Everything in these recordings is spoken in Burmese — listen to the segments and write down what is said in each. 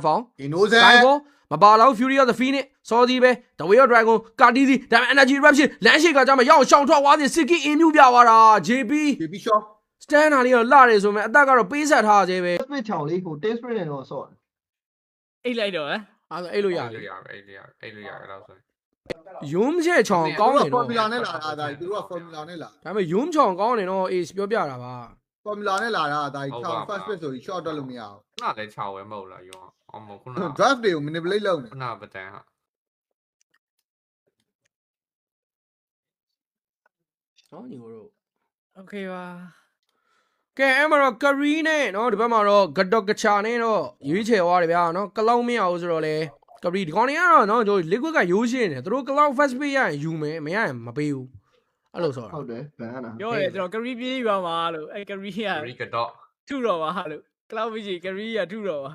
Phong Skyfall မပါလောက် Fury of the Phoenix စောသေးပဲ The Way of Dragon ကာတီစီဒါပေမဲ့ Energy Eruption လမ်းရှိကကြမှာရအောင်ရှောင်ထွက်သွားစဉ်စစ်ကီအင်းမြူပြသွားတာ JP shot Stanner လေးတော့လှတယ်ဆိုမဲ့အသက်ကတော့ပေးဆက်ထားသေးပဲ Split ချောင်းလေးဟို taste split နဲ့တော့ဆော့အိတ်လိုက်တော့ဟမ်အဲ့ဒါအဲ့လိုရတယ်အဲ့လောက်ဆို Yum ချက်ချောင်းကောင်းတယ်နော် formula နဲ့လာတာဒါသူတို့က formula နဲ့လာ ဒါပေမဲ့ Yum ချောင်းကောင်းတယ်နော် Ace ပြောပြတာပါ formula နဲ့လာတာဒါကြီး first bit ဆိုပြီး short တက်လို့မရဘူး ခုနလည်း6ဝဲမဟုတ်လားယောအောင်မခုန draft တွေကို manipulate လုပ်နေ ခုနပတန်းဟာ နော်ညီတို့ โอเคပါ ကဲအဲ့မှာတော့ Curry နဲ့နော်ဒီဘက်မှာတော့ Gadok Gacha နဲ့တော့ရွေးချယ်သွားတယ်ဗျာနော်ကလောက်မရအောင်ဆိုတော့လေ Curry ဒီကောင်တွေကတော့နော်တို့ liquid ကရိုးရှင်းတယ်သူတို့ cloud first pay ရရင်ယူမယ်မရရင်မပေးဘူးအဲ့လိုဆိုတာ ဟုတ်တယ်ဘန်နာ ပြောတယ်ကျွန်တော်ကရီပြေးရွာမှာလို့အဲ့ကရီက ရီကတော့ ထုတော့ပါလို့ cloud vision ကရီကထုတော့ပါ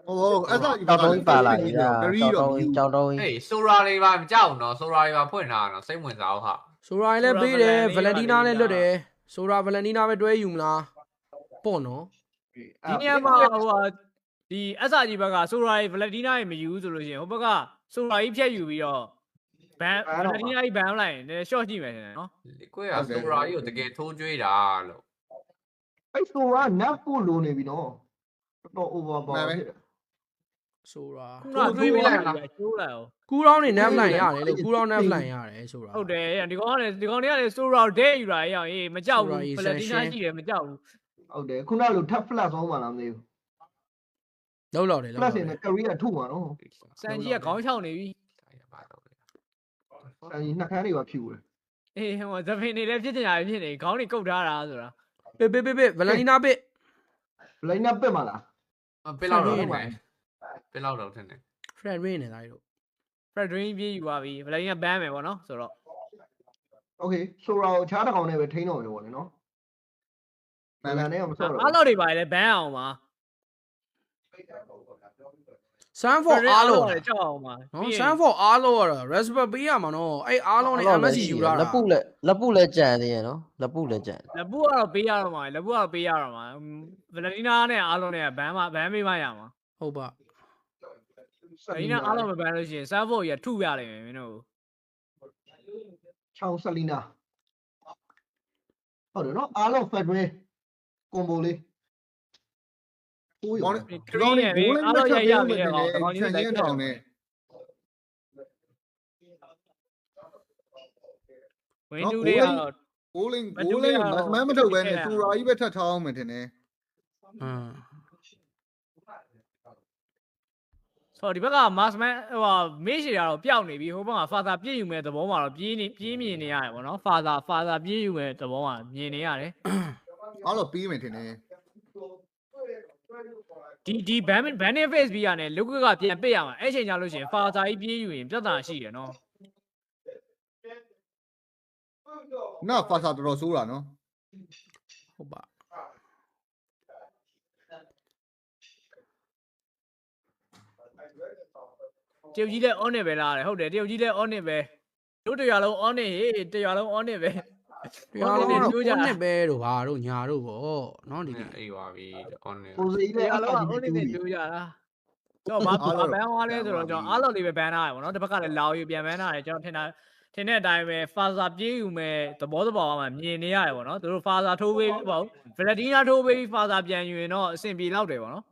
ဟိုအဲ့ဒါ တောက်တုံးပါလာပြီ ကြောက်တော့ ဟေးဆိုရာတွေပါမကြောက်ဘူးနော်ဆိုရာတွေပါဖွင့်တာနော်စိတ်ဝင်စားအောင်ဟာ ဆိုရာလည်းပေးတယ် Valentina လည်းလွတ်တယ်ဆိုရာ Valentina ပဲတွဲယူမလားပေါ့နော် ဒီနေရာမှာဟိုဟာဒီ SRG ဘက်ကဆိုရာဗလက်တီနာကြီးမယူဆိုလို့ရှိရင်ဟိုဘက်ကဆိုရာကြီးဖြတ်ယူပြီးတော့ဘန်ဗလက်တီနာကြီးဘန်လိုက်ရင် short ကြည့်မယ်ထင်တယ်နော် ကိုယ်ကဆိုရာကြီးကိုတကယ်ထိုးကျွေးတာလို့ အဲ့ဆိုက nap ပို့လိုနေပြီနော်တော် over ပါဖြစ်တယ် ဆိုရာ ခုနတွေးပြီးလိုက်တာချိုးလိုက်အောင် ကူရောင်းနေ nap line ရတယ်လို့ကူရောင်း nap line ရတယ်ဆိုတာ ဟုတ်တယ်ဒီကောင်ကလည်းဆိုရာဒဲယူတာရအောင်အေးမကြောက်ဘူးဗလက်တီနာရှိတယ်မကြောက်ဘူး ဟုတ်တယ်ခုနလို tap flat ဆုံးမှလားမသိဘူး လောက်လောက်တယ်လောက် flat လောက် စင်နဲ့ career ထုမှာနော် စန်ကြီးကခေါင်းချောင်းနေပြီ အဲ့ဒီနှက်ခမ်းတွေပါဖြူတယ် အေးဟိုဇပင်နေလည်းဖြစ်ချင်တာဖြစ်နေခေါင်းတွေကုတ်ထားတာဆိုတာ ပေး Valentina ပေး line up ပစ်မှာလား ပစ်လောက်တော့ထင်တယ်ပစ်လောက်တော့ထင်တယ် Fred Rain နေတာတို့ Fred Drain ပြေးယူသွားပြီဗလက်တီနာဘန်မယ်ပေါ့နော်ဆိုတော့ okay ဆိုတော့ချားတစ်ကောင်နဲ့ပဲထိန်းတော့မယ်ပေါ့လေနော်ဘန်နဲ့ကမဆော့တော့ အားလောက်တွေပါလေဘန်အောင်ပါ Sanford အားလုံး ကြောက်အောင်ပါ နော် Sanford အားလုံးကတော့ respect ပေးရမှာနော်အဲ့အားလုံးနဲ့ MSC ယူလာတာ လက်ပုလည်းကြံသေးရနော်လက်ပုလည်းကြံ လက်ဘူးကတော့ပေးရတော့မှာလက်ဘူးကတော့ပေးရတော့မှာဗလက်တီနာနဲ့အားလုံးနဲ့ဘန်ပေးမှရမှာ ဟုတ်ပါ ဗလက်တီနာအားလုံးမဘန်လို့ရှိရင်ဆန်ဖို့ရထုရလိမ့်မယ်မင်းတို့ ချောင်းဆလီနာဟုတ်တယ်နော်အားလုံး federal combo လေးဟိုးရော ခရီးနဲ့ပဲအားလုံးရပြီးတော့ဒီကောင်ကြီးလိုက် ထောင်နေ ဝင်းတူလေးကတော့ bowling မမထုတ်ပဲနဲ့စူရာကြီးပဲထပ်ထားအောင်မယ်ထင်တယ် ဆိုတော့ဒီဘက်က massman ဟိုဟာမေးရှည်တာတော့ပျောက်နေပြီဟိုဘက်က father ပြည့်ယူမဲ့သဘောမှာတော့ပြေးမြင်နေရတယ်ပေါ့နော် father ပြေးယူမဲ့သဘောမှာမြင်နေရတယ် အားတော့ပြီးမယ်ထင်တယ် ဒီ banning face ပြီးရတယ်လုကပြန်ပစ်ရမှာအဲ့ချိန်ကျလို့ရှိရင် father ကြီးပြေးယူရင်ပြဿနာရှိတယ်နော် နာဖာစာတော်ဆိုးတာနော် ဟုတ်ပါ တရုတ်ကြီးလည်း on နေပဲလားဟုတ်တယ်တရုတ်ကြီးလည်း on နေပဲတို့တရားလုံး on နေဟေးတရားလုံး on နေပဲ ပြောင်းတော့ကိုနှစ်ပဲတို့ဘာတို့ညာတို့ဗောနော်ဒီ အေးပါပြီ on နေ ကိုစီလေး တရား အား လုံး လုံး on နေတယ်ပြောကြတာတော့ဘာဘန်သွားလဲဆိုတော့ကျွန်တော်အားလုံးလေးပဲဘန်ထားရပေါ့နော်တစ်ဘက်ကလည်းလာယူပြန်ဘန်ထားတယ်ကျွန်တော်ထင်တဲ့အတိုင်းပဲ father ပြေးယူမဲ့သဘောမှာမြင်နေရတယ်ပေါ့နော်သူတို့ father ထိုးပေးပေါ့ Valentina ထိုးပေး father ပြန်ယူရင်တော့အဆင်ပြေလောက်တယ်ပေါ့နော်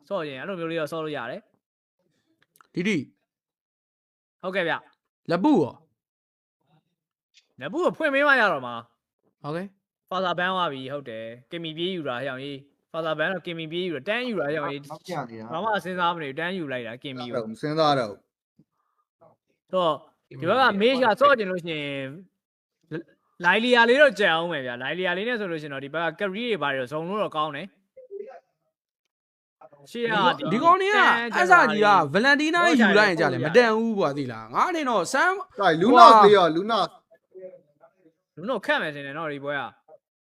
ဆော့ရင်အဲ့လိုမျိုးလေးတော့ဆော့လို့ရတယ် ဒီ ဟုတ်ကဲ့ဗျ လက်ပူရော လက်ဘူးကိုဖွင့်ပေးမှရတော့မှာ ဟုတ်ကဲ့ father ဘန်သွားပြီဟုတ်တယ်ကင်မီပြေးယူတာဟဲ့အောင်ကြီး father ဘန်တော့ကင်မီပြေးယူတာတန်းယူတာဟဲ့အောင်ကြီး နောက်ကျနေတာ ဘာမှစဉ်းစားမနေတန်းယူလိုက်တာကင်မီကို တော့စဉ်းစားတော့ တော့ဒီဘက်ကမေးရှာဆော့ကျင်လို့ရှိရင်လိုင်လီယာလေးတော့ကြံအောင်မယ်ဗျာလိုင်လီယာလေးနဲ့ဆိုလို့ရှိရင်တော့ဒီဘက်ကကရီတွေဘာတွေဇုံလို့တော့ကောင်းတယ်ရှေ့က ဒီကောင်တွေကအဲ့စာကြီးက Valentina ယူလိုက်ရင်ကြတယ်မတန်ဘူးကွာသိလားငါအနေတော့ Sam တိုက်လူနာသေးရောလူနာ လူတို့ခက်မယ်ထင်တယ်နော်ဒီပွဲက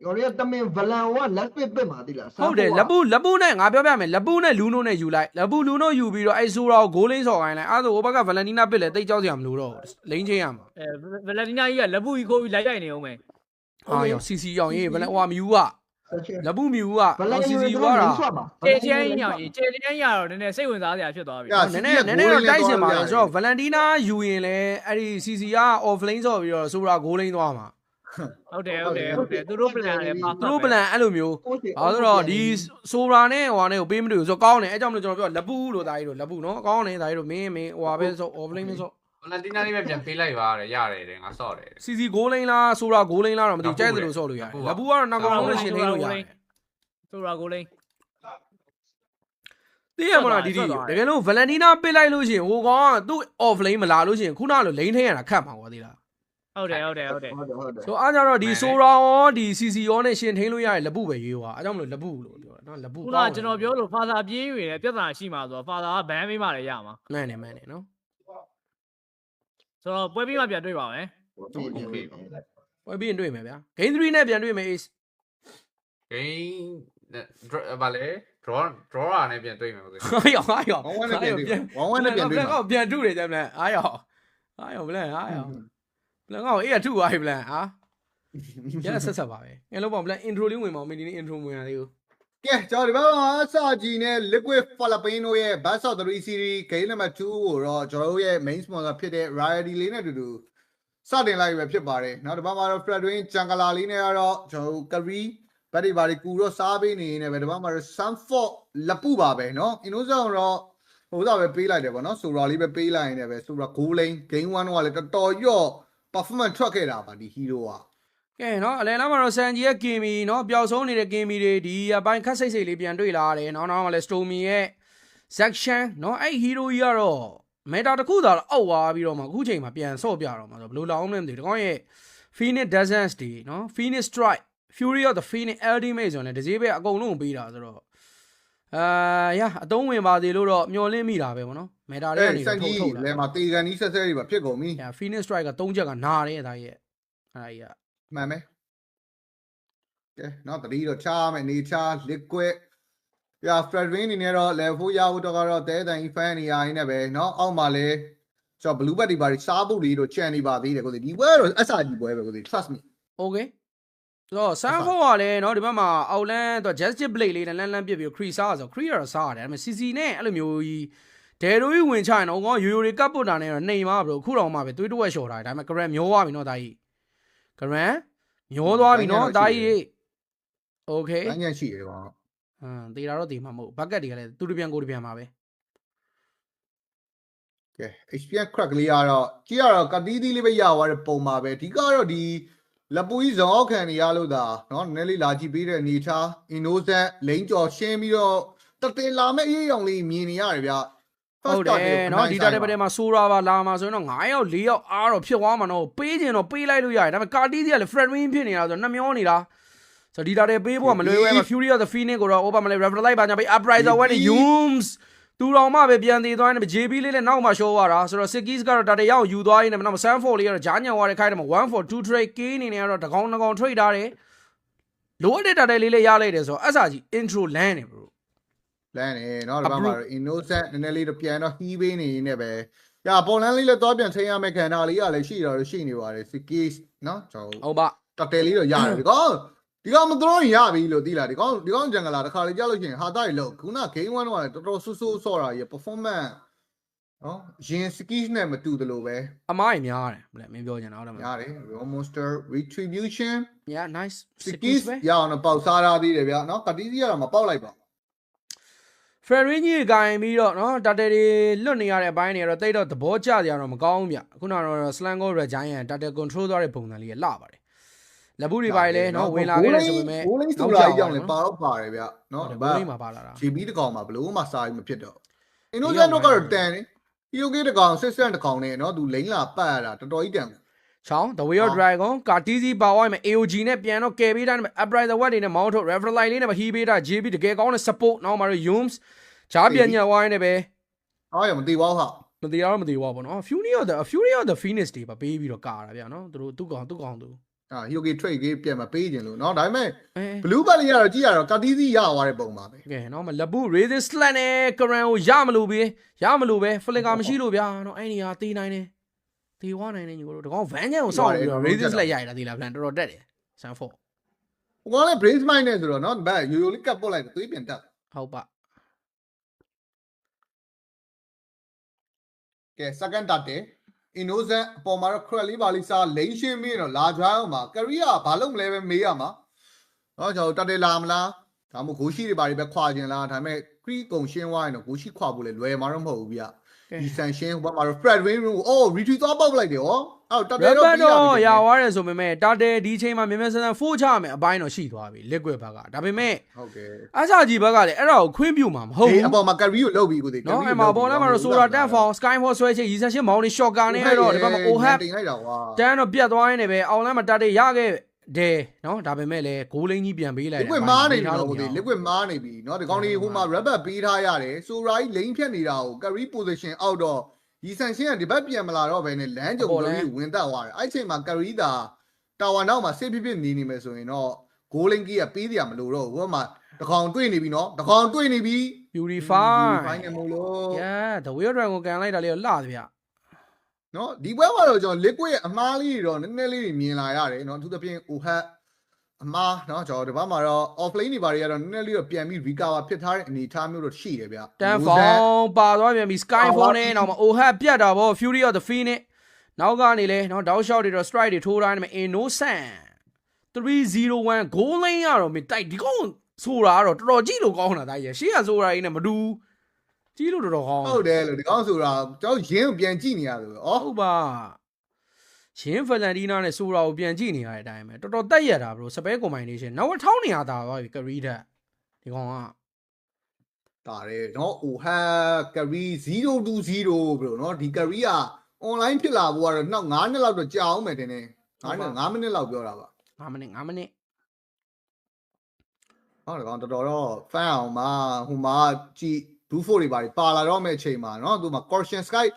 ရော်ရီတမင်ဗလန်ဝလက်ပစ်ပစ်မှာတိလား ဟုတ်တယ်လက်ပူနဲ့ငါပြောပြမယ်လက်ပူနဲ့လူနိုနဲ့ယူလိုက်လက်ပူလူနိုယူပြီးတော့အဲ့ဆိုတော့ဂိုးလိမ့်ဆော်ခိုင်းလိုက်အဲ့ဒါဆိုဟိုဘက်က Valentina ပစ်လဲတိတ်ကြောက်စရာမလိုတော့လိမ့်ချင်းရမှာ ဗလက်တီနာကြီးကလက်ဘူးကြီးခိုးပြီးလိုက်ရိုက်နေအောင်မယ် အာရော CC ရောင်ရေးဘယ်လဲဟိုမယူက လက်ပုမြူက ဘလန် စီ ယူ စီ ရ ွားတာ ဆွတ်ပါ ကျေချမ်းရောင်ကျေချမ်းရတော့နည်းနည်းစိတ်ဝင်စားစရာဖြစ်သွားပြီ နည်းနည်းတော့တိုက်စင်ပါလေဆိုတော့ Valentina ယူရင်လည်းအဲ့ဒီ CC က offlane ဆော့ပြီးတော့ Sora goal lane သွားမှာ ဟုတ်တယ်သူတို့ plan လည်းပါ သူတို့ plan အဲ့လိုမျိုးအဲ့ဆိုတော့ဒီ Sora နဲ့ဟိုနဲ့ကိုပေးမလို့ဆိုတော့ကောင်းတယ်အဲ့ကြောင့်မလို့ကျွန်တော်ပြောလက်ပုလို့ဒါကြီးတို့လက်ပုနော်ကောင်းတယ်ဒါကြီးတို့မင်းဟိုပဲဆို offlane ဆို ဗလန်တီနာလေးပဲပြန်ပေးလိုက်ပါရတယ်ငါဆော့တယ် CC goal lane လား Sora goal lane လားတော့မသိကြိုက်တယ်လို့ဆော့လို့ရတယ်လက်ပုကတော့နောက်ကောင်လုံးနဲ့ရှင်ထိန်းလို့ရတယ် ဆိုရာကိုလိန် သိရမလားဒီတကယ်လို့ Valentina ပေးလိုက်လို့ရှိရင်ဟိုကောင်ကသူ့ offlane မလာလို့ရှိရင်ခုနလို lane ထိန်းရတာခတ်မှာကွာသိလား ဟုတ်တယ် ဆိုအားကြတော့ဒီ Sora ရောဒီ CC ရောနဲ့ရှင်ထိန်းလို့ရရင်လက်ပုပဲရွေးသွားအဲကြောင့်မလို့လက်ပုလို့ပြောတာနော်လက်ပု ခုနကျွန်တော်ပြောလို့ဖာသာပြေးယူရင်ပြဿနာရှိမှာဆိုတော့ဖာသာကဘန်းပေးမှလည်းရမှာ မှန်တယ်နော် ဆိုတော့ပွဲပြီးမှပြန်တွေ့ပါမယ် ဝယ်ပြီးရင်တွေ့မယ်ဗျာ Game 3နဲ့ပြန်တွေ့မယ် Ace ဂိမ်းဘာလဲ draw ရနဲ့ပြန်တွေ့မယ်ဟုတ်ကဲ့ ဟာရော ဝမ်းနဲ့ပြန်တွေ့ဝမ်းနဲ့ပြန်တွေ့ ကောပြန်ထုတယ်ကြမ်းမလားအားရောဗလန်အားရောဗလန်ကောအေးကထုသွားပြီဗလန်ဟာရဆက်ပါပဲငယ်လုံးပေါ့ဗလန် intro လေးဝင်ပါဦးမင်းဒီနေ့ intro ဝင်ရသေးဘူး ကဲကျွန်တော်ဒီဘက်မှာအစာကြီးနဲ့ Liquid Filipino ရဲ့ Best of 3 Series Game Number 2ကိုတော့ကျွန်တော်တို့ရဲ့ main sponsor ဖြစ်တဲ့ Riot လေးနဲ့အတူတူစတင်လိုက်ပဲဖြစ်ပါတယ်နောက်တစ်ပတ်မှာတော့ Fredwin Jungler လေးနဲ့ကတော့ကျွန်တော်တို့ Curry ဘက်တွေဘာတွေကူတော့စားပေးနေနေပဲဒီဘက်မှာတော့ Sunford လက်ပူပါပဲเนาะ Innocent တော့ဟိုစားပဲပေးလိုက်တယ်ပေါ့เนาะ Sora လေးပဲပေးလိုက်ရင်လည်းပဲ Sora goal lane game 1တော့လည်းတော်တော်ရော့ performance ထွက်ခဲ့တာပါဒီ hero က ကဲเนาะအလဲလားမှာတော့ Sanji ရဲ့ Kimi เนาะပျောက်ဆုံးနေတဲ့ Kimi တွေဒီအပိုင်းခက်စိတ်စိတ်လေးပြန်တွေ့လာတယ်နောက်မှာလဲ Stormy ရဲ့ section เนาะအဲ့ hero ကြီးကတော့ meta တစ်ခုသာအောက်သွားပြီးတော့မှအခုချိန်မှာပြန်ဆော့ပြတော့မှာဆိုဘယ်လိုလောင်းလဲမသိဘူးဒီကောင်ရဲ့ Phoenix Dance တွေเนาะ Phoenix Strike Fury of the Phoenix Ultimate ဆိုရင်လည်းဒီဈေးပဲအကုန်လုံးပေးတာဆိုတော့အတုံးဝင်ပါသေးလို့တော့မျောလင်းမိတာပဲဗောနော် meta တွေကနေထုတ်လာ လဲမှာတေကန်ကြီးဆက်ဆက်တွေပါဖြစ်ကုန်ပြီ Phoenix Strike က3ချက်ကနာတယ်ဒါကြီးရဲ့အဲ့ဒါကြီးက မှန်မယ်ကဲနောက်တတိတော့ချားမယ်နေချား liquid ပြ Fredwin နေနဲ့တော့ level 4ရဖို့တော့ကတော့တဲတန်ကြီး fan နေရင်းနဲ့ပဲเนาะအောက်မှာလဲကျွန်တော် blue bat တွေပါစားဖို့လေးတော့ချန်နေပါသေးတယ်ကိုဒီပွဲတော့အဆာကြီးပွဲပဲကို trust me okay ဆိုတော့ Sanford ကလည်းเนาะဒီဘက်မှာ outland တော့ justice blade လေးနဲ့လန်းပစ်ပြီး Cree စားဆို Cree ကတော့စားရတယ်ဒါပေမဲ့ CC နဲ့အဲ့လိုမျိုးကြီးဒဲတို့ကြီးဝင်ချရင်တော့ကောရိုတွေကပ်ပုတ်တာနဲ့တော့နှိမ်ပါဘလို့ခုတော့မှပဲသွေးတဝက်လျှော်တာဒါပေမဲ့ Grand မျောသွားပြီเนาะဒါကြီး Grand မျောသွားပြီเนาะဒါကြီး okay အញ្ញရှိတယ်ကွာ တေးတာတော့တေးမှာမဟုတ် bucket တွေကလည်းသူတပြန်ကိုတပြန်ပါပဲ ကဲ HPN crack လေးကတော့ကြည့်ရတော့ကတိသီးလေးပဲရသွားတဲ့ပုံပါပဲဒီကတော့ဒီလက်ပူကြီးဇောင်းခံနေရလို့ဒါเนาะနည်းနည်းလေးလာကြည့်ပေးတဲ့အနေထား innocent လိန်ကြော်ရှင်းပြီးတော့တတင်လာမဲ့အေးရောင်လေးမြင်နေရတယ်ဗျ ဟုတ်တယ်เนาะဒီတာတဲ့ပတဲ့မှာ Sora ပါလာမှာဆိုရင်တော့9ယောက်4ယောက်အားတော့ဖြစ်သွားမှာတော့ပေးခြင်းတော့ပေးလိုက်လို့ရတယ်ဒါပေမဲ့ကာတီးစီကလည်း Fredwin ဖြစ်နေတာဆိုတော့နှမျောနေတာဆိုတော့ဒီတာတဲ့ပေးဖို့ကမလွယ်ဘူး Fury of the Phoenix ကိုတော့ over မလဲ refer လိုက်ပါညာပေး Upriser 1နဲ့ Yums သူတော်မှပဲပြန်သေးသွားတယ် JB လေးလည်းနောက်မှ show သွားတာဆိုတော့ Sikis ကတော့တာတဲ့ရောက်ယူသွားရင်းနဲ့နောက် Sanford လေးကတော့ဂျာညံသွားတဲ့ခိုင်းတယ်မှာ1 for 2 trade ကင်းနေနေကတော့တကောင်တကောင် trade ထားတယ်လိုအပ်တဲ့တာတဲ့လေးလည်းရလိုက်တယ်ဆိုတော့အဆာကြီး intro land နေ bro လမ်းနေเนาะဒီဘက်မှာ innocent နည်းနည်းလေးတော့ပြန်တော့ဟီးပေးနေနေပဲညပေါ်လန်းလေးလည်းတော့ပြန်ချိန်ရမယ့်ခန္ဓာလေးကလည်းရှိတော့ရှိနေပါတယ် Sikis เนาะကျွန်တော် ဟုတ်ပါ တက်တယ်လေးတော့ရတယ်ဒီကောင်မတော်ရင်ရပြီလို့သိလားဒီကောင်ဂျန်ဂလာတစ်ခါလေးကြားလို့ရှိရင်ဟာတာရီလို့ခုန game 1တော့တော်တော်ဆူဆူဆော့တာရေ performance နော်ရင် skills နဲ့မတူသလိုပဲ အမိုင်းများတယ်မလဲမင်းပြောချင်တာဟုတ်တယ်မလား ရတယ် Raw Monster Retribution yeah nice skills ရအောင်တော့ပေါက်စားထားသေးတယ်ဗျာနော်ကတိစီကတော့မပေါက်လိုက်ပါ Fredwin ကြီးကိုင်ပြီးတော့နော်တာတဲတွေလွတ်နေရတဲ့အပိုင်းတွေကတော့တိတ်တော့သဘောကျကြရတော့မကောင်းဘူးဗျခုနကတော့ Slango Red Giant တာတဲ control သွားတဲ့ပုံစံလေးကလှပါတယ်လက်ဘူးတွေပါလေနော်ဝင်လာခဲ့တယ်ဆိုပေမဲ့ ဘိုးလေးစူလာကြီးကြောင့်လည်းပါတော့ပါတယ်ဗျနော် ဘိုးလေးမှာပါလာတာ GB တကောင်မှာဘလို့မှစားပြီးမဖြစ်တော့ Innocent တို့ကတော့တန်နေ POK တကောင် System တကောင်နဲ့နော်သူလိမ့်လာပတ်ရတာတော်တော်ကြီးတန်ချောင်း The Way of Dragon ကာတီစီပါဝိုင်းမှာ AOG နဲ့ပြန်တော့ကယ်ပေးတိုင်းမှာ Upriser Wet တွေနဲ့မောင်းထုတ် Refer Line လေးနဲ့ဟီးပေးတာ JB တကယ်ကောင်းတဲ့ support နောက်မှာတော့ Yums ဂျားပြန်ညဝိုင်းနဲ့ပဲ အားရမသိပါဘူးဟာ မသိရတော့မသိဘူးပေါ့နော် Fury of the Phoenix တွေပါပေးပြီးတော့ကာတာဗျာနော်သူကောင်သူ Hyogi trade ကြီးပြန်မပေးခြင်းလို့เนาะဒါပေမဲ့ blue bat လေးကတော့ကြည့်ရတော့ကတိစီရသွားတဲ့ပုံပါပဲ ကဲနော်မလက်ဘူး Razor Slant နဲ့ Current ကိုရမလို့ပဲ Flicker မရှိလို့ဗျာနော်အဲ့ဒီဟာตีနိုင်တယ်ตีဝနိုင်တယ်ညီကိုတို့တကောင် Van ချန်ကိုစောင့်ပြီးတော့ Razor Slant ရိုက်တာဒီလား plan တော်တော်တက်တယ် Sanford ဟိုကလည်း brace mind နဲ့ဆိုတော့နော်ဗတ်ရိုးရိုးလေးကတ်ပုတ်လိုက်သွေးပြန်တက် ဟုတ်ပါ ကဲ second တက်တယ် innocent အပေါ်မှာတော့ crack လေးပါလေးစားလိမ့်ရှင်းမင်းတော့လာကြအောင်ပါ career ဘာလုပ်မလဲပဲမေးရမှာနော်ကျွန်တော်တက်တယ်လာမလားဒါမှမဟုတ်ဂိုးရှိတွေပါတွေပဲခွာခြင်းလားဒါပေမဲ့ creek ကုံရှင်းသွားရင်တော့ဂိုးရှိခွာဖို့လေလွယ်မှာတော့မဟုတ်ဘူးဗျဒီဆန်ရှင်းဟိုဘက်မှာတော့ Fred Win အော် retreat သွားပေါက်လိုက်တယ်ဟောအဲ့တော့တက်တယ် တော့ တော့ တော့ရသွားတယ်ဆိုပေမဲ့တာတယ်ဒီချိန်မှာမြင်မြင်ဆန်းဆန်းဖိုးချမယ်အပိုင်းတော့ရှိသွားပြီ liquid ဘက်ကဒါပေမဲ့ ဟုတ်ကဲ့ အဆာကြီးဘက်ကလည်းအဲ့ဒါကိုခွင့်ပြုမှာမဟုတ် ဒီ ဘူး အပေါ်မှာ carry ကိုလုပ်ပြီးကိုသိ နော်အဲ့မှာပေါ်လာမှာတော့ solar tan for sky for ဆွဲချင်ရီဆက်ရှင်းမောင်းနေ shotgun နဲ့တော့ဒီဘက်မှာ ohab တင်လိုက်တာကွာ တန်းတော့ပြတ်သွားရင်းနဲ့ပဲအောင်လမ်းမှာတာတယ်ရခဲ့တယ်နော်ဒါပေမဲ့လည်းဂိုးလိန်းကြီးပြန်ပေးလိုက်တယ် liquid မားနေပြီတော့ကိုသိ liquid မားနေပြီเนาะဒီကောင်လေးဟိုမှာ rubber ပေးထားရတယ်ဆိုရာကြီးလိန်ဖြတ်နေတာကို carry position အောက်တော့ဒီဆန်ရှင်းကဒီဘက်ပြန်မလာတော့ဘဲနဲ့လမ်းကြုံပြီးဝင်တက်သွားတယ်အဲ့ချိန်မှာ carry တာတာဝါနောက်မှာစစ်ဖြစ်ဖြစ်နေမယ်ဆိုရင်တော့ goal line ကြီးကပေးစရာမလိုတော့ဘူးဟိုမှာတကောင်တွေ့နေပြီเนาะတကောင်တွေ့နေပြီ purify နေမို့လို့ yeah the wheel dragon ကိုကန်လိုက်တာလေးတော့လှတယ်ဗျ เนาะဒီဘက်မှာတော့ကျွန်တော် liquid ရဲ့အမားလေးတွေတော့နည်းနည်းလေးမြင်လာရတယ်เนาะသူသဖြင့် ohab အမားเนาะကျွန်တော်ဒီဘက်မှာတော့ offlane တွေဘာတွေကတော့နည်းနည်းလေးတော့ပြန်ပြီး recover ဖြစ်ထားတဲ့အနေအထားမျိုးတော့ရှိတယ်ဗျ တန်ဖောင်းပါသွားပြန်ပြီ skyfall နဲ့နောက်မှာ ohab ပြတ်တာဗော fury of the phoenix နောက်ကနေလေနော် down shot တွေတော့ strike တွေထိုးထားနေမှာ innocent 301 goal line ရတော့မင်းတိုက်ဒီကောင်ဆိုတာကတော့တော်တော်ကြည့်လို့ကောင်းတာဒါကြီးရှေ့ကဆိုတာကြီးနဲ့မတူကြည့်လို့တော်တော်ကောင်း ဟုတ်တယ်လို့ဒီကောင်ဆိုတာကျွန်တော်ရင်းကိုပြန်ကြည့်နေရဆိုဩ ဟုတ်ပါရှင်ဖလန်တီနာနဲ့ဆိုတာကိုပြန်ကြည့်နေရတဲ့အတိုင်းပဲတော်တော်တက်ရတာဘရိုစပယ် combination နောက်ထောင်းနေရတာပါပြီကရီတက်ဒီကောင်က ဒါတယ်เนาะ ohab carry 020 bro เนาะဒီ carry က online ဖြစ်လာဖို့ကတော့နောက်9နှစ်လောက်တော့ကြာအောင်မယ်တင်တယ်9မိနစ်လောက်ပြောတာပါ 5မိနစ် ဟုတ်တယ်ကောင်တော်တော်တော့ fan အောင်မှာဟိုမှာကြည် blue 4တွေပါလာတော့မဲ့အချိန်မှာเนาะသူမှာ caution sky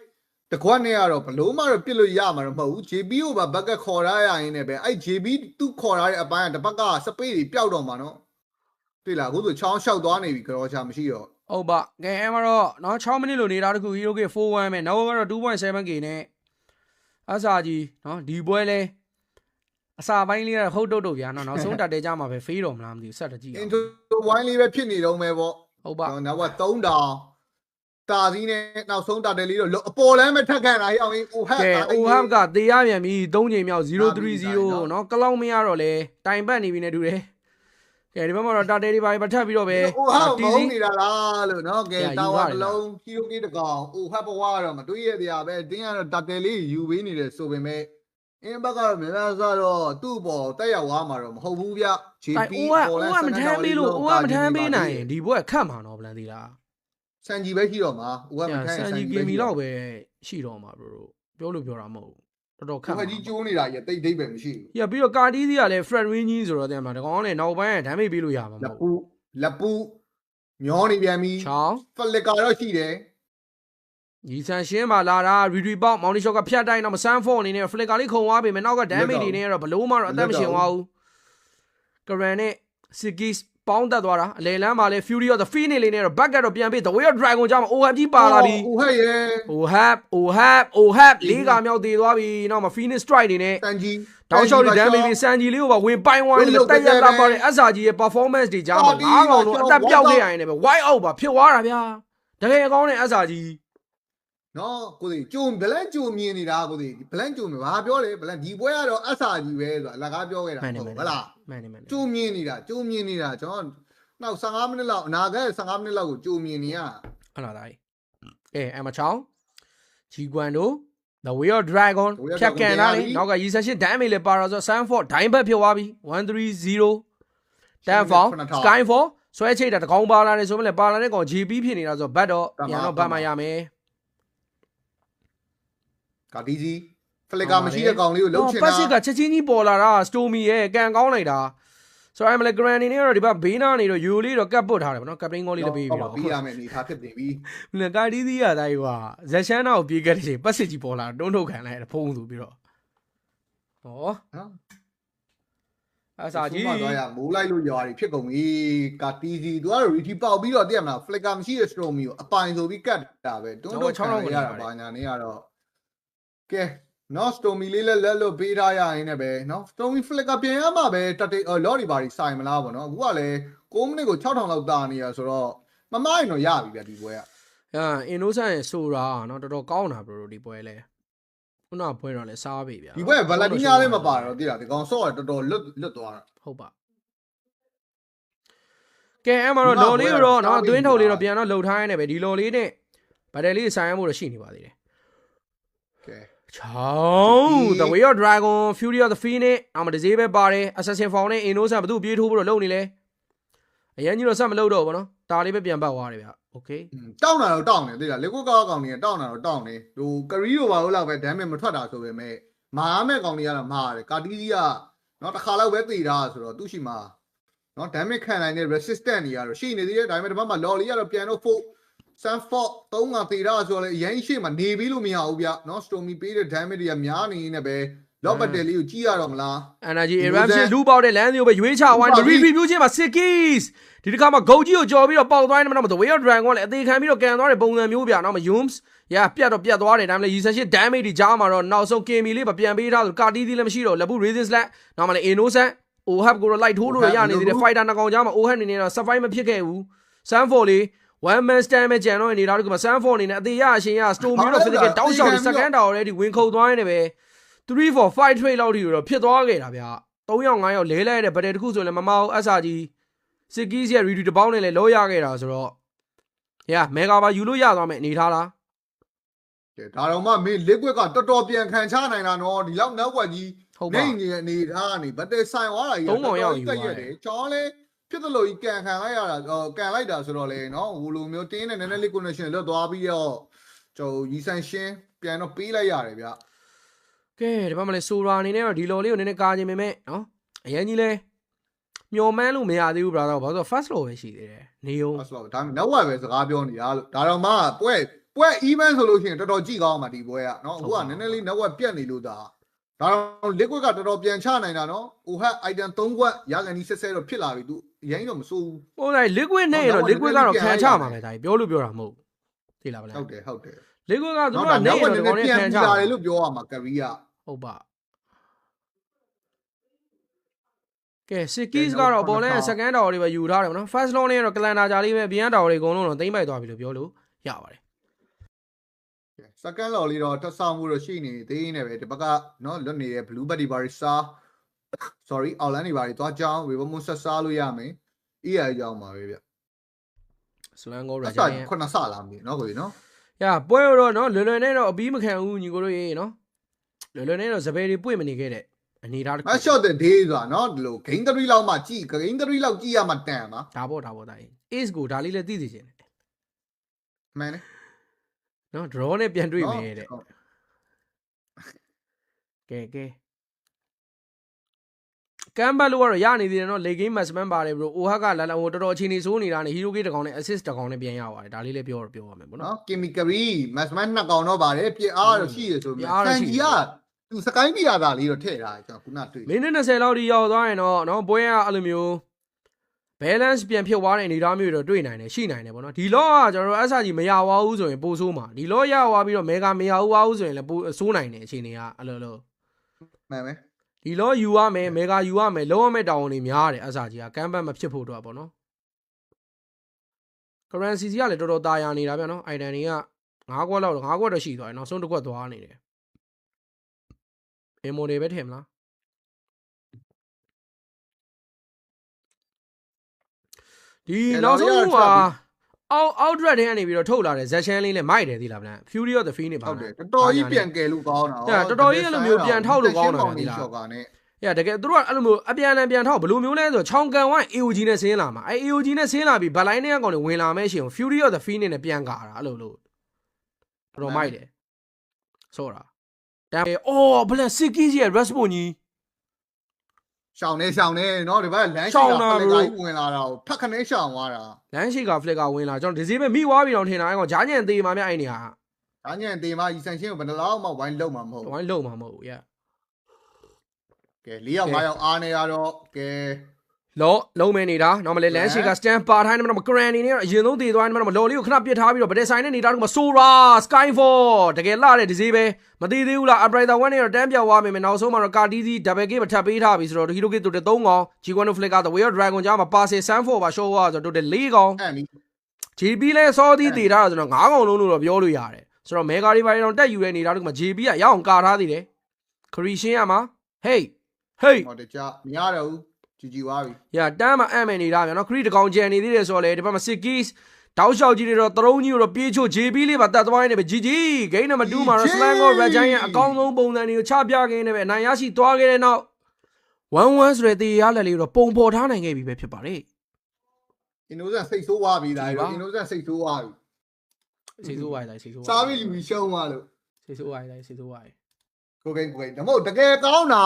တကွက်နဲ့ကတော့ဘလို့မှတော့ပြစ်လို့ရမှာတော့မဟုတ်ဘူး JB ကိုပါဘက်ကခေါ်ထားရရင်လည်းပဲအဲ့ JB သူခေါ်ထားတဲ့အပိုင်းကတစ်ဘက်ကစပေးတွေပျောက်တော့မှာเนาะတွေ့လားအခုဆိုချောင်းလျှောက်သွားနေပြီကြောချာမရှိတော့ ဟုတ်ပါကဲအဲ့မှာတော့เนาะ6မိနစ်လို့နေတာတခု hero k 41ပဲနောက်ကတော့ 2.7k နဲ့အစာကြီးเนาะဒီပွဲလဲအစာပိုင်းလေးကတော့ဟုတ်တုတ်ဗျာเนาะနောက်ဆုံးတက်တဲကြမှာပဲဖေးတော်မလားမသိဘူးဆက်တကြည့် into wine လေးပဲဖြစ်နေတော့မယ်ပေါ့ ဟုတ်ပါ နောက်က3000တာစီးနဲ့နောက်ဆုံးတာတယ်လေးတော့အပေါ်လမ်းမထက်ခံတာဟိအောင် ohab ကဲ ohab ကတေးရပြန်ပြီ3ချိန်မြောက်030เนาะကလောင်းမရတော့လဲတိုင်ပတ်နေပြီနဲ့တူတယ်ကဲဒီဘက်မှာတော့တာတဲတွေပါထပ်ပြီးတော့ပဲ ohab မုန်းနေတာလားလို့เนาะကဲတာဝါတစ်လုံး hero k တကောင် ohab ဘဝကတော့မတွေးရတရားပဲတင်းကတော့တာတယ်လေးယူပေးနေတယ်ဆိုပေမဲ့အင်းဘက်ကတော့မြန်မြန်စားတော့သူ့ပေါ်တက်ရောက်သွားမှာတော့မဟုတ်ဘူးဗျ JP ပေါ်လမ်းမထမ်းပေးလို့မထမ်းပေးနိုင်ဒီဘွဲခတ်မှာတော့ဗလန်သေးလား စန်ကြီးပဲရှိတော့မှာ ohab မထမ်း စန်ကြီးကင်မီတော့ပဲရှိတော့မှာဘရိုပြောလို့ပြောတာမဟုတ်ဘူးတော်တော်ခတ် ဟိုကြီးကျိုးနေတာကြီးတိတ်တိတ်ပဲမရှိဘူး ရပြီးတော့ကာတီးစီကလည်း Fred Win ကြီးဆိုတော့တဲ့မှာဒီကောင်ကလည်းနောက်ပိုင်းကဒမ်းမိတ်ပေးလို့ရမှာမ လက် ဟုတ် လက်ပူမျောနေပြန်ပြီ ချောင်း ဖလစ်ကာတော့ရှိတယ် ညီဆန်ရှင်းပါလာတာရီရီပေါက်မောင်နီရှော့ကဖြတ်တိုင်းတော့မဆန်းဖို့အနေနဲ့ Flicker လေးခုံသွားပြီမယ်နောက်ကဒမ်းမိတ်တွေနဲ့ကတော့ဘလို့မှတော့အသက်မရှင်သွားဘူးကရန်နဲ့ Sigis ပေါင်းတက်သွားတာအလေလမ်းမှာလဲ Fury of the Phoenix လေးနဲ့တော့ back ကတော့ပြန်ပြီး The Way of Dragon ကြောင့် OHab ကြီးပါလာပြီ ohab ရဲ့ OHab လေးကမြောက်သေးသွားပြီနောက်မှာ Phoenix Strike တွေနဲ့ စန်ကြီး တောင်းလျှောက်တွေဒမ်းမိပြီစန်ကြီးလေးကိုပါဝင်ပိုင်ဝိုင်းနဲ့တက်ရတာပါတဲ့ SR ကြီးရဲ့ performance တွေကြားမှာငါးကောင်လုံးအသက်ပြောက်ခဲ့ရရင်လည်းပဲ white out ပါဖြစ်သွားတာဗျာတကယ်ကောင်းတဲ့ SR ကြီး နော်ကိုစီကျုံဘလန်ကျုံမြင်နေတာကိုစီဘလန်ကျုံမြင်ဘာပြောလဲဘလန်ဒီပွဲကတော့အဆာကြီးပဲဆိုတာအလကားပြောခဲ့တာဟုတ်ဟုတ်လား မှန်တယ် ကျုံမြင်နေတာကျွန်တော်နောက်15မိနစ်လောက်အနာဂတ်15မိနစ်လောက်ကိုကျုံမြင်နေရ ဟုတ်လားဒါကြီးအမချောင်းဂျီကွမ်တို့ The Way of Dragon ဖြတ်ကန်လာလေနောက်က Recession Damage လေပါတော့ဆို Sunford ဒိုင်းဘက်ဖြစ်သွားပြီ130 Danfall Skyfall ဆွဲချိတ်တာတကောင်ပါလာနေဆိုမှလည်းပါလာတဲ့ကောင် GP ဖြစ်နေတာဆိုဘတ်တော့ပြန်တော့ဘတ်မှရမယ် ကာတီစီဖလစ်ကာမရှိတဲ့ကောင်လေးကိုလှုပ်ချင်တာ ပတ်စစ်ကချက်ချင်းကြီးပေါ်လာတာ Stormy ရဲ့ကန်ကောင်းလိုက်တာဆိုတော့ ML Grand နေတော့ဒီဘက်ဘေးနားနေတော့ယူလေးတော့ကတ်ပုတ်ထားတယ်ဗောနော်ကပ်ပလင်းကောလေးလည်းပေးပြီးတော့ ပြီးရမယ်အနေထားဖြစ်နေပြီ လကာတီးသီးရတိုင်းကွာဇက်ရှန်နာကိုပြေးခဲ့တဲ့ချိန်ပတ်စစ်ကြီးပေါ်လာတွန်းထုတ်ခံလိုက်ရဖုံးသူပြီးတော့ဟော နော် အစာကြီး သွားရမိုးလိုက်လို့ရွာတွေဖြစ်ကုန်ပြီကာတီစီသူကတော့ retry ပေါက်ပြီးတော့တည့်ရမလားဖလစ်ကာမရှိတဲ့ Stormy ကိုအပိုင်ဆိုပြီးကတ်တာပဲတွန်းထုတ်ခံရတာဘာညာနေရတော့ကဲ နော်စတိုမီလေးလက်လို့ပေးထားရရင်လည်းပဲနော်စတိုမီဖလက်ကပြန်ရမှာပဲတတိလော်ဒီဘာဒီဆိုင်မလားပေါ့နော်အခုကလည်း6မိနစ်ကို6000လောက်တာနေရဆိုတော့မမိုင်းတော့ရပြီဗျဒီပွဲက အင်နိုဆန်ရဲ့ဆိုတာနော်တော်တော်ကောင်းတာဘရိုဒီပွဲလဲခုနပွဲတော့လဲစားပြီဗျာ ဒီပွဲဗလာတီနာလည်းမပါတော့တိလားဒီကောင်ဆော့ရတော်တော်လွတ်သွားတာ ဟုတ်ပါကဲအဲ့မှာတော့လော်လေးတော့နော်သွင်းထုတ်လေးတော့ပြန်တော့လှုပ်ထားရနေပဲဒီလော်လေးနဲ့ဗတ်တယ်လေးဆိုင်ရမှုတော့ရှိနေပါသေးတယ် ကဲ ချောင်း The Way of Dragon Fury of the Phoenix အမတစေးပဲပါတယ် Assassin Found နဲ့ Innocent ဘသူပြေးထိုးပြီးတော့လုံနေလဲအရင်ကြီးတော့ဆက်မလုပ်တော့ဘူးနော်ဒါလေးပဲပြန်ပတ်သွားတယ်ဗျ Okay တောင်းတာတော့တောင်းတယ်သိလားလေကိုကောက်ကောင်ကြီးတောင်းတာတော့တောင်းတယ်ဟိုကရီတို့ဘာလို့လောက်ပဲ damage မထွက်တာဆိုပေမဲ့မဟာမဲ့ကောင်ကြီးကတော့မှားတယ်ကာတီးကြီးကနော်တစ်ခါလောက်ပဲသေတာဆိုတော့သူ့ရှိမှာနော် damage ခံနိုင်တဲ့ resistant တွေကတော့ရှိနေသေးတယ်ဒါပေမဲ့ဒီဘက်မှာ lolly ကတော့ပြန်တော့ full Sanford 3ကသေတာဆိုတော့လေအရင်ရှိမှနေပြီးလို့မရဘူးဗျနော် Stormy ပေးတဲ့ damage တွေကများနေနေပဲ Lobber လေးကိုကြည့်ရတော့မလား Energy Eruption လူပေါက်တဲ့လမ်းစီကိုပဲရွေးချဝိုင်း review ချင်းမှာ Sikis ဒီတစ်ခါမှာ Gold ကြီးကိုကြော်ပြီးတော့ပေါက်သွားနေမှာတော့ The Way of Dragon ကလည်းအသေးခံပြီးတော့ကန်သွားတဲ့ပုံစံမျိုးဗျာနော်မ Yums ပြတ်သွားတယ်ဒါမှမဟုတ် Recension damage တွေကြားမှာတော့နောက်ဆုံး KM လေးပဲပြန်ပေးထားဆိုကာတီးသီးလည်းမရှိတော့လက်ဘူး Resist လက်နောက်မှလည်း Innocent OHAP ကိုတော့ light ထိုးလို့ရနေသေးတယ် Fighter နှစ်ကောင်ကြားမှာ OHAP နေနေတော့ survive မဖြစ်ခဲ့ဘူး Sanford လေး one man stand မဲ့ကြံတော့နေတာတို့က Sanford အနေနဲ့အသေးရအရှင်ရ Storm မျိုးတော့ physical တောက်လျှောက်ပြီး second tower လည်းဒီဝင်ခုန်သွားနေတယ်ပဲ3 4 5 trade လောက်ထိတော့ဖြစ်သွားခဲ့တာဗျာ3ယောက်5ယောက်လဲလိုက်တဲ့ဗတယ်တစ်ခုဆိုလည်းမမအောင်အဆာကြီး Sikis ရဲ့ redo တပေါင်းနဲ့လည်းလောရခဲ့တာဆိုတော့မက်ဂါပါယူလို့ရသွားမယ်အနေထားလား ကဲဒါတော့မှမင်း liquid ကတော်တော်ပြန်ခံချနိုင်တာနော်ဒီလောက်နောက်ွက်ကြီး ဟုတ်ပါ နေနေအနေထားကနေဗတ်တယ်ဆိုင်သွားတာကြီးတက်ရတယ်ကျောင်းလဲဖြစ်တယ်လို့ကြီးကန်ခံလိုက်ရတာကန်လိုက်တာဆိုတော့လေနော်ဟိုလိုမျိုးတင်းနဲ့နည်းနည်းလေး connection လွတ်သွားပြီးတော့ကျွန်တော်ရီဆန်ရှင်းပြန်တော့ပေးလိုက်ရတယ်ဗျ ကဲဒီဘက်မှာလဲဆိုရာအနေနဲ့တော့ဒီလော်လေးကိုနည်းနည်းကာခြင်းပေမဲ့နော်အရင်ကြီးလဲမျော်မှန်းလို့မရသေးဘူး brother ဘာလို့ဆို first law ပဲရှိသေးတယ်နေုံ ဟုတ်ဆိုတော့ဒါနောက်ဝက်ပဲစကားပြောနေတာလို့ဒါတော့မှပွဲ event ဆိုလို့ရှိရင်တော်တော်ကြည့်ကောင်းမှာဒီပွဲကနော်အခုကနည်းနည်းလေးနောက်ဝက်ပြတ်နေလို့ဒါတော့ liquid ကတော်တော်ပြန်ချနိုင်တာနော် OHAP item 3ခွက်ရကန်ဒီဆက်တော့ဖြစ်လာပြီသူအရင်တော့မစိုးဘူး ဟိုတိုင်း liquid နဲ့တော့ liquid ကတော့ခံချမှာပဲဒါကြီးပြောလို့ပြောတာမဟုတ်သိလားဗျာ ဟုတ်တယ် liquid ကသူတို့ကနေတော့ဒီကောင်နဲ့ခံချ တာတယ်လို့ပြောရမှာကရီးက ဟုတ်ပါကဲ Sikis ကတော့ပေါ်လဲ second tower တွေပဲယူထားတယ်ဗောနော် first law နဲ့တော့ calendar ကြာလေးပဲ BN tower တွေအကုန်လုံးတော့သိမ့်ပိုက်သွားပြီလို့ပြောလို့ရပါတယ် second law လေးတော့တက်ဆောင်မှုတော့ရှိနေသေးနေပဲဒီဘက်ကနော်လွတ်နေတဲ့ blue body barista sorry outline တွေပါတွေသွားကြောင်း ribbon ဆက်စားလို့ရမယ် EI ကြောင်းပါပဲဗျ slang go အ rage စ နဲ့ ခုနစလာပြီနော်ကိုကြီးနော် ပွဲတော့နော်လွယ်လွယ်နဲ့တော့အပြီးမခံဘူးညီကိုတို့ရေနော်လွယ်လွယ်နဲ့တော့စပယ်တွေပွင့်မနေခဲ့တဲ့အနေထားတစ်ခု အ shot the day ဆိုတာနော်ဒီလို game 3လောက်မှကြည့် game 3လောက်ကြည့်ရမှတန်ပါ ဒါပေါ့ဒါကြီး ace ကိုဒါလေးလည်းသိသိချင်းတယ် မှန်တယ် နော် draw နဲ့ပြန်တွေ့မယ်တဲ့ကဲကမ်ဘတ်လို့ကတော့ရနေသေးတယ်နော် late game match man ပါတယ် bro OHAP ကလာဟိုတော်တော်အချိန်နေစိုးနေတာနဲ့ hero gate တစ်ကောင်နဲ့ assist တစ်ကောင်နဲ့ပြန်ရပါတယ်ဒါလေးလည်းပြောရမယ်ပေါ့နော် နော် chemically matchman နှစ်ကောင်တော့ပါတယ်ပြအားတော့ရှိရဆိုပြီးစန်ကြီးကသူစကိုင်းပြရတာလေးတော့ထည့်ထားကျွန်တော်ခုနတွေ့ မိနစ်20လောက်ထိရောက်သွားရင်တော့နော်ပွဲကအဲ့လိုမျိုး balance ပြန်ဖြစ်သွားတဲ့အနေအထားမျိုးတွေတော့တွေ့နိုင်တယ်ရှိနိုင်တယ်ပေါ့နော်ဒီလောကကျွန်တော်တို့အဆာကြီးမရပါဘူးဆိုရင်ပိုဆိုးမှာဒီလောရသွားပြီးတော့ mega မရဘူးဆိုရင်လည်းပိုဆိုးနိုင်တယ်အခြေအနေကအဲ့လိုမှန်ပဲ ဒီလောယူရမယ် mega ယူရမယ်လုံးဝမဲ့တောင်းနေများတယ်အဆာကြီးကကမ်ဘတ်မဖြစ်ဖို့တော့ပေါ့နော် currency ကြီးကလည်းတော်တော်ตายရနေတာဗျာနော် item တွေက9ခွက်လောက်9ခွက်တော့ရှိသွားတယ်နောက်ဆုံးတစ်ခွက်သွားနေတယ် ammo တွေပဲထင်မလားဒီနောက်ဆုံးကအောက်ဒရက်တွေကနေပြီးတော့ထုတ်လာတဲ့ဇက်ရှန်လေးနဲ့မိုက်တယ်သီလားဗျာ Fury of the Phoenix ပါ ဟုတ်တယ်တော်တော်ကြီးပြန်ကယ်လို့ကောင်းတာ တော်တော်ကြီးအဲ့လိုမျိုးပြန်ထောက်လို့ကောင်းတာသီလား တကယ်သူတို့ကအဲ့လိုမျိုးအပြန်အလှန်ပြန်ထောက်ဘယ်လိုမျိုးလဲဆိုချောင်းကန်ဝိုင်း AOG နဲ့ဆင်းလာမှာအဲ့ AOG နဲ့ဆင်းလာပြီးဗလိုင်းနဲ့ကောင်တွေဝင်လာမဲ့ရှင် Fury of the Phoenix နဲ့ပြန်ကာတာအဲ့လိုလို့တော်တော်မိုက်တယ်ဆော့တာဒါပေအော်ဘလက် Sikis ရဲ့ response ကြီး ရှောင်းနေနော်ဒီဘက်လမ်းရှိတာဖလက်ကြီးဝင်လာတာကိုဖက်ခနဲရှောင်းသွားတာ လမ်းရှိက flicker ဝင်လာကျွန်တော်ဒီစီးပဲမိသွားပြီတော့ထင်တာအဲ့ကောင်ဂျားညံသေးမှာမြအဲ့နေဟာ ဒါညံတေမာရီဆန်ရှင်းကိုဘယ်လောက်မှဝိုင်းလုံမှာမဟုတ် ဝိုင်းလုံမှာမဟုတ်ဘူး ကဲ4ယောက်5ယောက်အားနေရတော့ကဲ လုံးမဲနေတာနော်မလဲလန်ရှိကစတန်ပါထိုင်းနေမှာဂရန်နေနေတော့အရင်ဆုံးတည်သွားနေမှာလော်လေးကိုခဏပစ်ထားပြီးတော့ဗတဲ့ဆိုင်နဲ့နေတာတော့ဆိုရာစကိုင်းဖော်တကယ်လာတဲ့ဒီဈေးပဲမသိသေးဘူးလားအပရိုက်တာ1နဲ့တော့တန်းပြောက်သွားမယ်နောက်ဆုံးမှာတော့ကာတီစီဒဘယ်ကေးမထပ်ပေးထားပြီဆိုတော့ဟီရိုကေတူတဲ့3កောင်ဂျီကွန်နိုဖလစ်ကတော့ဝေးဒရာဂွန်ကြားမှာပါစီဆန်ဖော်ပါရှိုးသွားဆိုတော့တူတဲ့4កောင် အဲ့မီ JB လဲစောသီးတည်ထားတာဆိုတော့9កောင်လုံးလို့တော့ပြောလို့ရတယ်ဆိုတော့မဲဂါရီဘိုင်တော့တက်ယူရနေတာတော့မှာ JB ကရအောင်ကာထားသေးတယ်ခရီရှင်းရမှာဟေး ဟောတကြမရတော့ဘူးជីသွားပြီ ။တန်းမှာအံ့မယ်နေတာဗျာနော်ခရီးတကောင်ကြံနေသေးတယ်ဆိုတော့လေဒီဘက်မှာစစ်ကီးတောက်လျှောက်ကြီးတွေတော့သရုံးကြီးတို့ပြေးချို့ JB လေးပါတတ်သွားနေပဲဂျီဂျီဂိမ်းနံပါတ်2မှာတော့ Slang ကို Red Giant ရဲ့အကောင်းဆုံးပုံစံတွေကိုချပြခင်းနေပဲအနိုင်ရရှိသွားခဲ့တဲ့နောက်1-1ဆိုတဲ့တေးရလက်လေးကိုတော့ပုံဖော်ထားနိုင်ခဲ့ပြီပဲဖြစ်ပါတယ်။ အင်နိုဇန်စိတ်ဆိုးသွားပြီဒါရောအင်နိုဇန်စိတ်ဆိုးသွားပြီ စိတ်ဆိုးဝိုင်းလိုက်စိတ်ဆိုးဝိုင်း စားပြီးလူကြီးရှုံးသွားလို့ စိတ်ဆိုးဝိုင်းလိုက်စိတ်ဆိုးဝိုင်း ကိုကိန်းဒါမို့တကယ်ကောင်းတာ